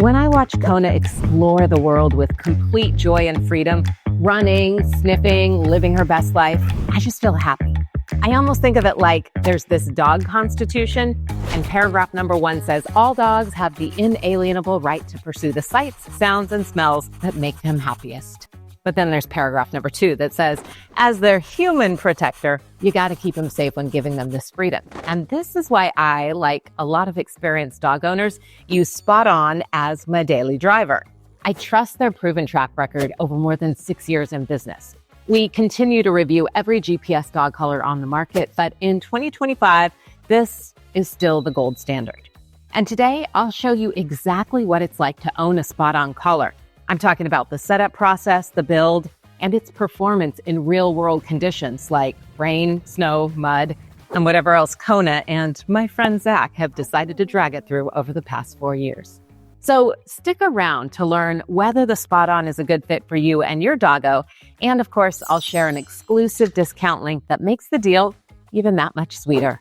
When I watch Kona explore the world with complete joy and freedom, running, sniffing, living her best life, I just feel happy. I almost think of it like there's this dog constitution, and paragraph number 1 says, all dogs have the inalienable right to pursue the sights, sounds, and smells that make them happiest. But then there's paragraph number 2 that says, as their human protector, you got to keep them safe when giving them this freedom. And this is why I, like a lot of experienced dog owners, use SpotOn as my daily driver. I trust their proven track record over more than 6 years in business. We continue to review every GPS dog collar on the market, but in 2025, this is still the gold standard. And today, I'll show you exactly what it's like to own a SpotOn collar. I'm talking about the setup process, the build, and its performance in real-world conditions like rain, snow, mud, and whatever else Kona and my friend Zach have decided to drag it through over the past 4 years. So stick around to learn whether the SpotOn is a good fit for you and your doggo. And of course, I'll share an exclusive discount link that makes the deal even that much sweeter.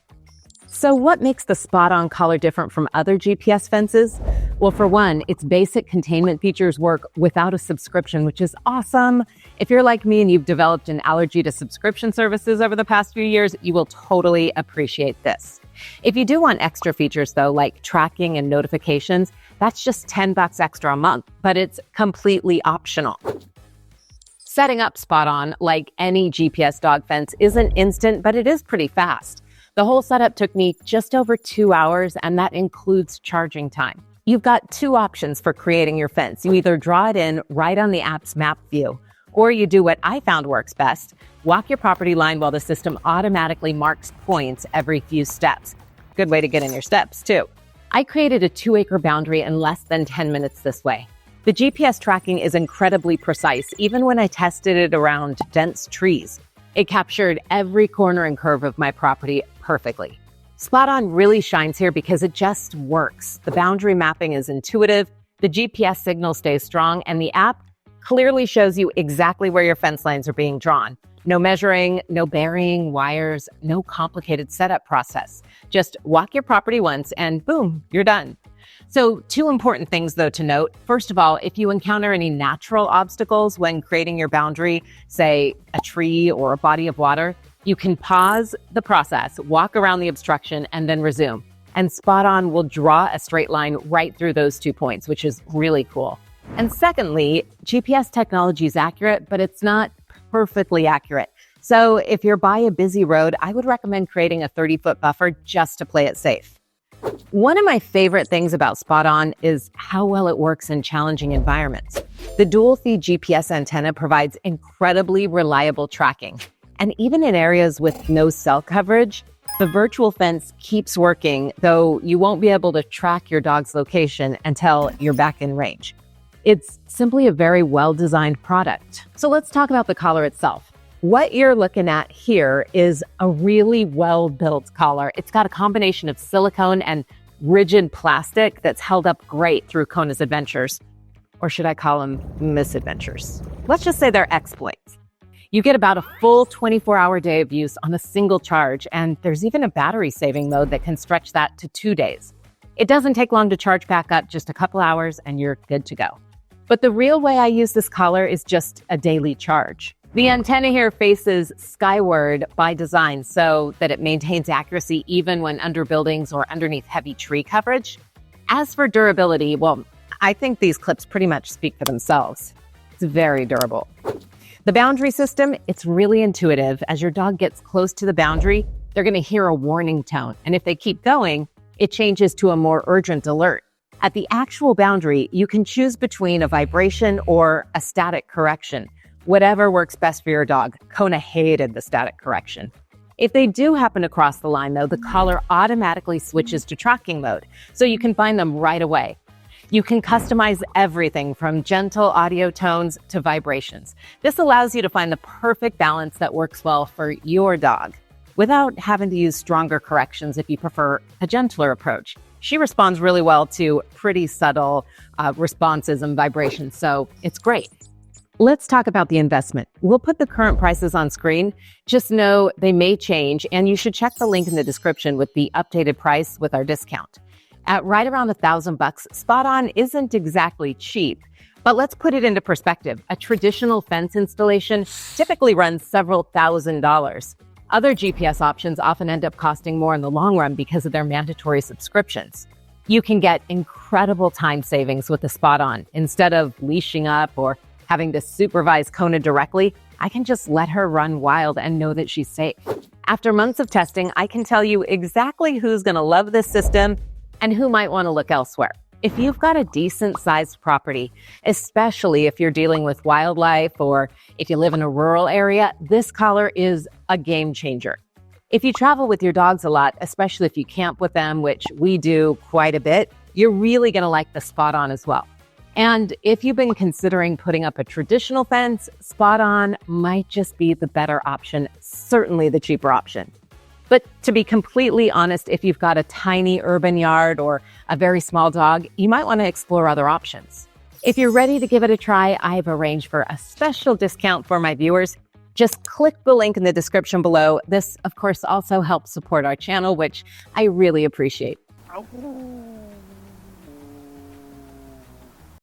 So what makes the SpotOn collar different from other GPS fences? Well, for one, its basic containment features work without a subscription, which is awesome. If you're like me and you've developed an allergy to subscription services over the past few years, you will totally appreciate this. If you do want extra features, though, like tracking and notifications, that's just $10 extra a month, but it's completely optional. Setting up SpotOn, like any GPS dog fence, isn't instant, but it is pretty fast. The whole setup took me just over 2 hours, and that includes charging time. You've got 2 options for creating your fence. You either draw it in right on the app's map view, or you do what I found works best, walk your property line while the system automatically marks points every few steps. Good way to get in your steps, too. I created a 2-acre boundary in less than 10 minutes this way. The GPS tracking is incredibly precise, even when I tested it around dense trees. It captured every corner and curve of my property perfectly. SpotOn really shines here because it just works. The boundary mapping is intuitive, the GPS signal stays strong, and the app clearly shows you exactly where your fence lines are being drawn. No measuring, no burying wires, no complicated setup process. Just walk your property once and boom, you're done. So 2 important things, though, to note. First of all, if you encounter any natural obstacles when creating your boundary, say a tree or a body of water, you can pause the process, walk around the obstruction, and then resume. And SpotOn will draw a straight line right through those 2 points, which is really cool. And secondly, GPS technology is accurate, but it's not perfectly accurate. So if you're by a busy road, I would recommend creating a 30-foot buffer just to play it safe. One of my favorite things about SpotOn is how well it works in challenging environments. The dual-feed GPS antenna provides incredibly reliable tracking. And even in areas with no cell coverage, the virtual fence keeps working, though you won't be able to track your dog's location until you're back in range. It's simply a very well-designed product. So let's talk about the collar itself. What you're looking at here is a really well-built collar. It's got a combination of silicone and rigid plastic that's held up great through Kona's adventures. Or should I call them misadventures? Let's just say they're exploits. You get about a full 24-hour day of use on a single charge, and there's even a battery-saving mode that can stretch that to 2 days. It doesn't take long to charge back up, just a couple hours, and you're good to go. But the real way I use this collar is just a daily charge. The antenna here faces skyward by design so that it maintains accuracy even when under buildings or underneath heavy tree coverage. As for durability, well, I think these clips pretty much speak for themselves. It's very durable. The boundary system, it's really intuitive. As your dog gets close to the boundary, they're going to hear a warning tone. And if they keep going, it changes to a more urgent alert. At the actual boundary, you can choose between a vibration or a static correction. Whatever works best for your dog. Kona hated the static correction. If they do happen to cross the line, though, the collar automatically switches to tracking mode, so you can find them right away. You can customize everything from gentle audio tones to vibrations. This allows you to find the perfect balance that works well for your dog without having to use stronger corrections if you prefer a gentler approach. She responds really well to pretty subtle responses and vibrations, so it's great. Let's talk about the investment. We'll put the current prices on screen. Just know they may change, and you should check the link in the description with the updated price with our discount. At right around $1,000, SpotOn isn't exactly cheap. But let's put it into perspective. A traditional fence installation typically runs several $1,000s. Other GPS options often end up costing more in the long run because of their mandatory subscriptions. You can get incredible time savings with the SpotOn. Instead of leashing up or having to supervise Kona directly, I can just let her run wild and know that she's safe. After months of testing, I can tell you exactly who's going to love this system and who might want to look elsewhere. If you've got a decent-sized property, especially if you're dealing with wildlife or if you live in a rural area, this collar is a game changer. If you travel with your dogs a lot, especially if you camp with them, which we do quite a bit, you're really going to like the SpotOn as well. And if you've been considering putting up a traditional fence, SpotOn might just be the better option, certainly the cheaper option. But to be completely honest, if you've got a tiny urban yard or a very small dog, you might want to explore other options. If you're ready to give it a try, I've arranged for a special discount for my viewers. Just click the link in the description below. This, of course, also helps support our channel, which I really appreciate.